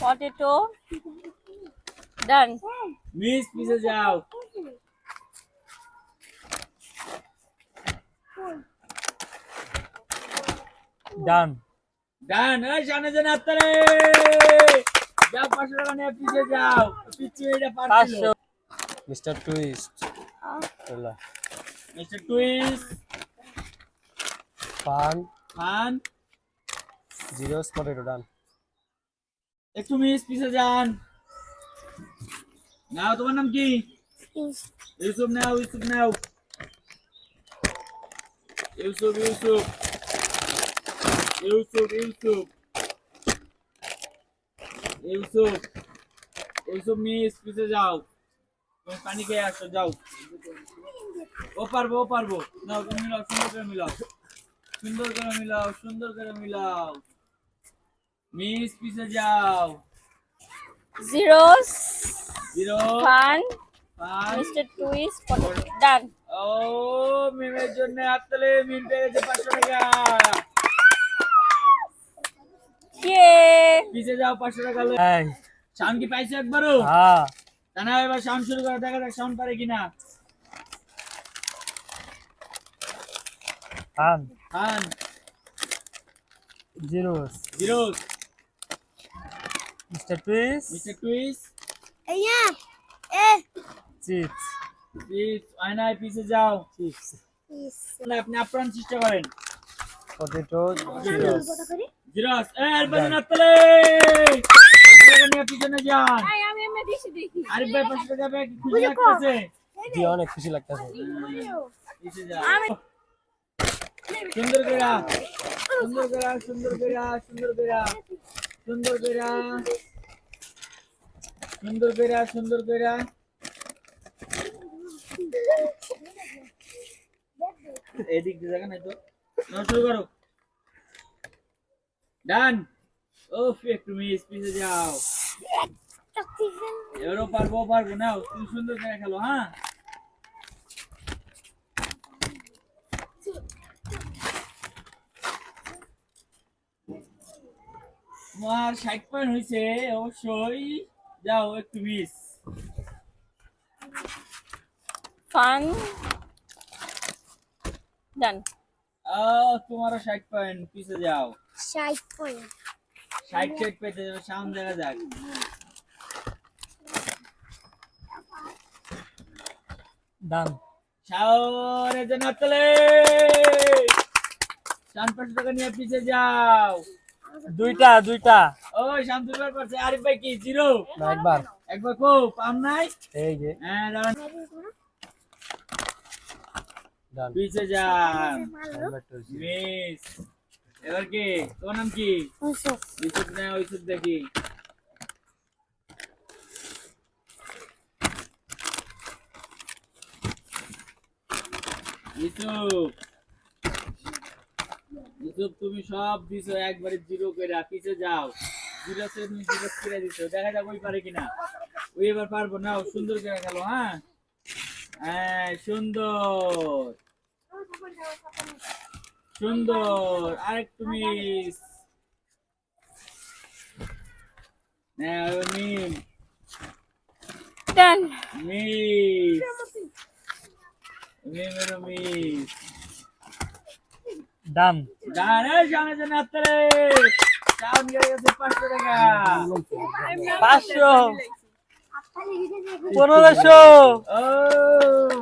potato. Done. Miss পিছে যাও। ডান ডান। এই সামনে যেন হাততালি। যাও 500 টাকা নিয়ে পিছে যাও। পিছে এটা পারছিল। 500 মিস্টার টুইস্ট চলো মিস্টার টুইস্ট ফান খান জিরো পটেটো ডান একটু মিস পিছে যান। নাও তোমার নাম কি? ইউসুফ নাও ইউসুফ নাও ইউসুফ ইউসুফ ইউসুফ ইউসুফ ইউসুফ ইউসুফ মিস পিছে যাও। তুমি পানি খেয়ে আসো যাও। ও পারবো নাও তুমি মিলাও সুন্দর করে মিলাও সুন্দর করে মিলাও। মিস পিছে যাও। Zeros. Zero Fun. পাঁচ। Mr. Twist. Potato. Done. ও মিমের জন্য হাততালি। মিম পেয়ে গেছে 500 টাকা। Yay. পিছে যাও 500 টাকা। এই সাউন্ড কি পাইছো একবারও? হ্যাঁ তা না এবার সাউন্ড শুরু করে দেখা যাক সাউন্ড পারে কিনা। Fun Khan zero zero mister twist mister twist chips please আয়নায় পিছে যাও। চিপস না আপনি আপ্রাণ চেষ্টা করেন। পটেটো জিরো জিরোস এর বাজে হাততালি। 500 টাকা নিয়ে পিছনে যান। আরিফ ভাই 500 টাকা পেয়ে কি খুশি লাগতেছে? দিয়ে অনেক খুশি লাগতেছে পিছে যাও। সুন্দর কইরা সুন্দর কইরা সুন্দর কইরা সুন্দর কইরা সুন্দর কইরা সুন্দর কইরা সুন্দর কইরা এদিক দিয়ে জায়গা নাই তো। নাও শুরু করো। ডান। ওফ একটু মিস পিছে যাও। এবারও পারবো নাও তুমি সুন্দর করে খেলো। হ্যাঁ তোমার 60 পয়েন্ট হয়েছে অবশ্যই। যাও একটু মিস। Fun. Done. তোমারও 60 পয়েন্ট পিছে যাও। 60 পেতে যাবে সাউন্ড দেখা যাক। ডান শাওরে যেন হাততালি। 500 টাকা নিয়ে পিছে যাও। দুইটা ওই শাম দুবার করছে। আরিফ ভাই কি জিরো? না একবার একবার কো পাম নাই। এই যে হ্যাঁ দাঁড়ান ডান পিছে যান। Number 2 miss. এবার কি তোমার নাম কি? ইউসুফ না ইউসুফ দেখি। ইউসুফ ইউসুফ তুমি সব দিছো একবারে জিরো করে পিছে যাও। জিরো সে তুমি জিরো করে দিছো দেখা যাক ওই পারে কিনা। ওই এবার পারবো না সুন্দর করে খেলো। হ্যাঁ হ্যাঁ সুন্দর সুন্দর আরেকটু মিস। মিম Done. মিস মিমেরও মিস। ডান ডানে সামনে যেন হাততালি। সাউন্ড গেলে গেছে 500 টাকা। 500 1500 ও